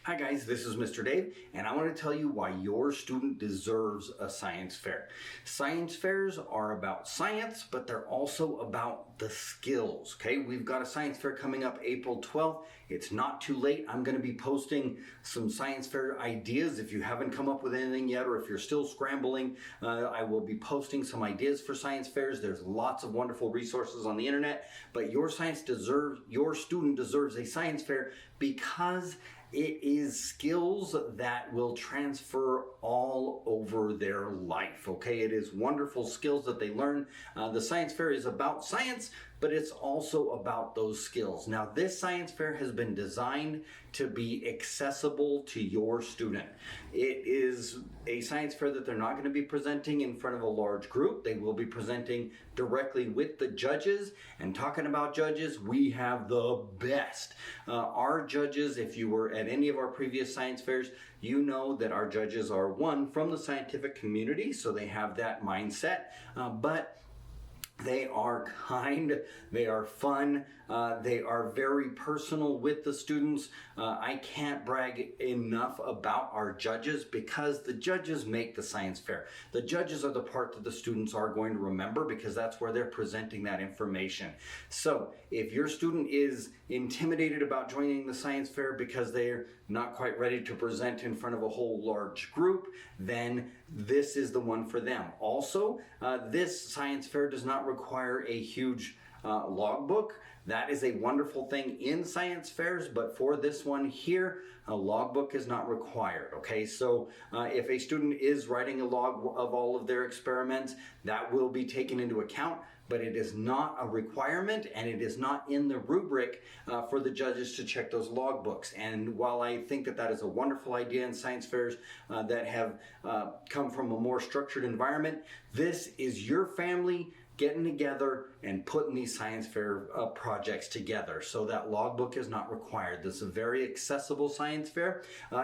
Hi guys, this is Mr. Dave, and I want to tell you why your student deserves a science fair. Science fairs are about science, but they're also about the skills, okay? We've got a science fair coming up April 12th. It's not too late. I'm going to be posting some science fair ideas. If you haven't come up with anything yet, or if you're still scrambling, I will be posting some ideas for science fairs. There's lots of wonderful resources on the internet, but your student deserves a science fair because it is skills that will transfer all over their life, okay? It is wonderful skills that they learn. The science fair is about science, but it's also about those skills. Now, this science fair has been designed to be accessible to your student. It is a science fair that they're not going to be presenting in front of a large group. They will be presenting directly with the judges. And talking about judges, we have the best. Our judges, if you were at any of our previous science fairs, you know that our judges are from the scientific community, so they have that mindset, but they are kind, they are fun, they are very personal with the students. I can't brag enough about our judges because the judges make the science fair. The judges are the part that the students are going to remember because that's where they're presenting that information. So if your student is intimidated about joining the science fair because they're not quite ready to present in front of a whole large group, then this is the one for them. Also, this science fair does not require a huge logbook. That is a wonderful thing in science fairs, but for this one here, a logbook is not required, okay? So if a student is writing a log of all of their experiments, that will be taken into account, but it is not a requirement and it is not in the rubric for the judges to check those logbooks. And while I think that that is a wonderful idea in science fairs that have come from a more structured environment, this is your family getting together and putting these science fair projects together. So that logbook is not required. This is a very accessible science fair.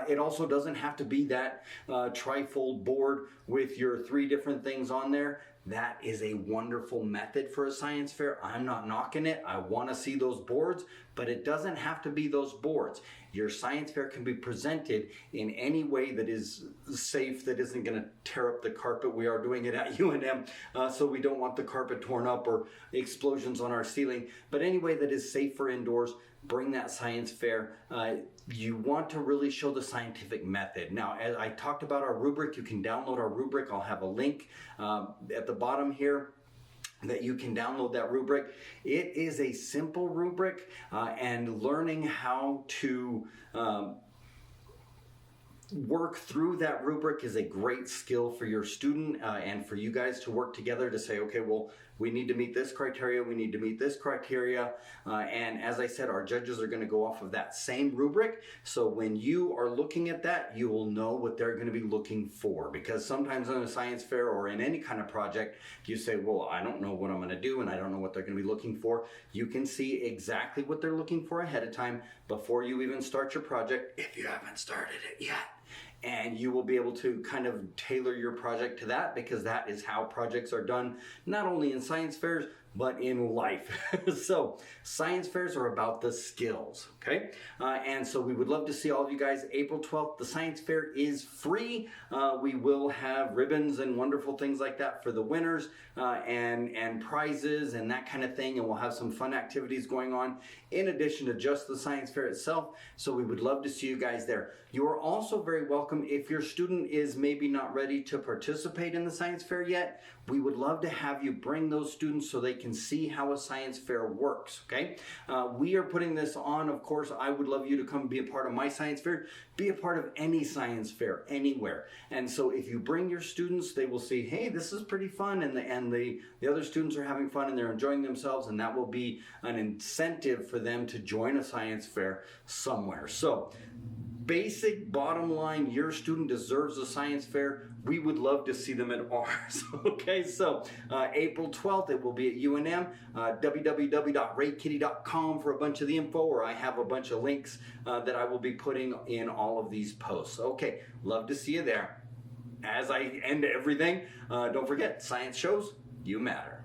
It also doesn't have to be that trifold board with your 3 different things on there. That is a wonderful method for a science fair. I'm not knocking it. I want to see those boards, but it doesn't have to be those boards. Your science fair can be presented in any way that is safe, that isn't going to tear up the carpet. We are doing it at UNM, so we don't want the carpet torn up or explosions on our ceiling. But any way that is safe for indoors, bring that science fair. You want to really show the scientific method. Now, as I talked about our rubric, you can download our rubric. I'll have a link at the bottom here that you can download that rubric. It is a simple rubric, and learning how to work through that rubric is a great skill for your student and for you guys to work together to say, okay, well, we need to meet this criteria, we need to meet this criteria, and as I said, our judges are going to go off of that same rubric, so when you are looking at that, you will know what they're going to be looking for, because sometimes in a science fair or in any kind of project, you say, well, I don't know what I'm going to do and I don't know what they're going to be looking for. You can see exactly what they're looking for ahead of time before you even start your project, if you haven't started it yet. And you will be able to kind of tailor your project to that, because that is how projects are done, not only in science fairs, but in life. So science fairs are about the skills, okay? And so we would love to see all of you guys April 12th. The science fair is free. We will have ribbons and wonderful things like that for the winners and prizes and that kind of thing. And we'll have some fun activities going on in addition to just the science fair itself. So we would love to see you guys there. You are also very welcome if your student is maybe not ready to participate in the science fair yet. We would love to have you bring those students so they can see how a science fair works, okay? We are putting this on, of course. I would love you to come be a part of my science fair, be a part of any science fair, anywhere. And so if you bring your students, they will see, hey, this is pretty fun, and the other students are having fun and they're enjoying themselves, and that will be an incentive for them to join a science fair somewhere. So basic bottom line, your student deserves a science fair. We would love to see them at ours. Okay, so April 12th, it will be at UNM, www.raykitty.com for a bunch of the info, or I have a bunch of links that I will be putting in all of these posts. Okay, love to see you there. As I end everything, don't forget, science shows you matter.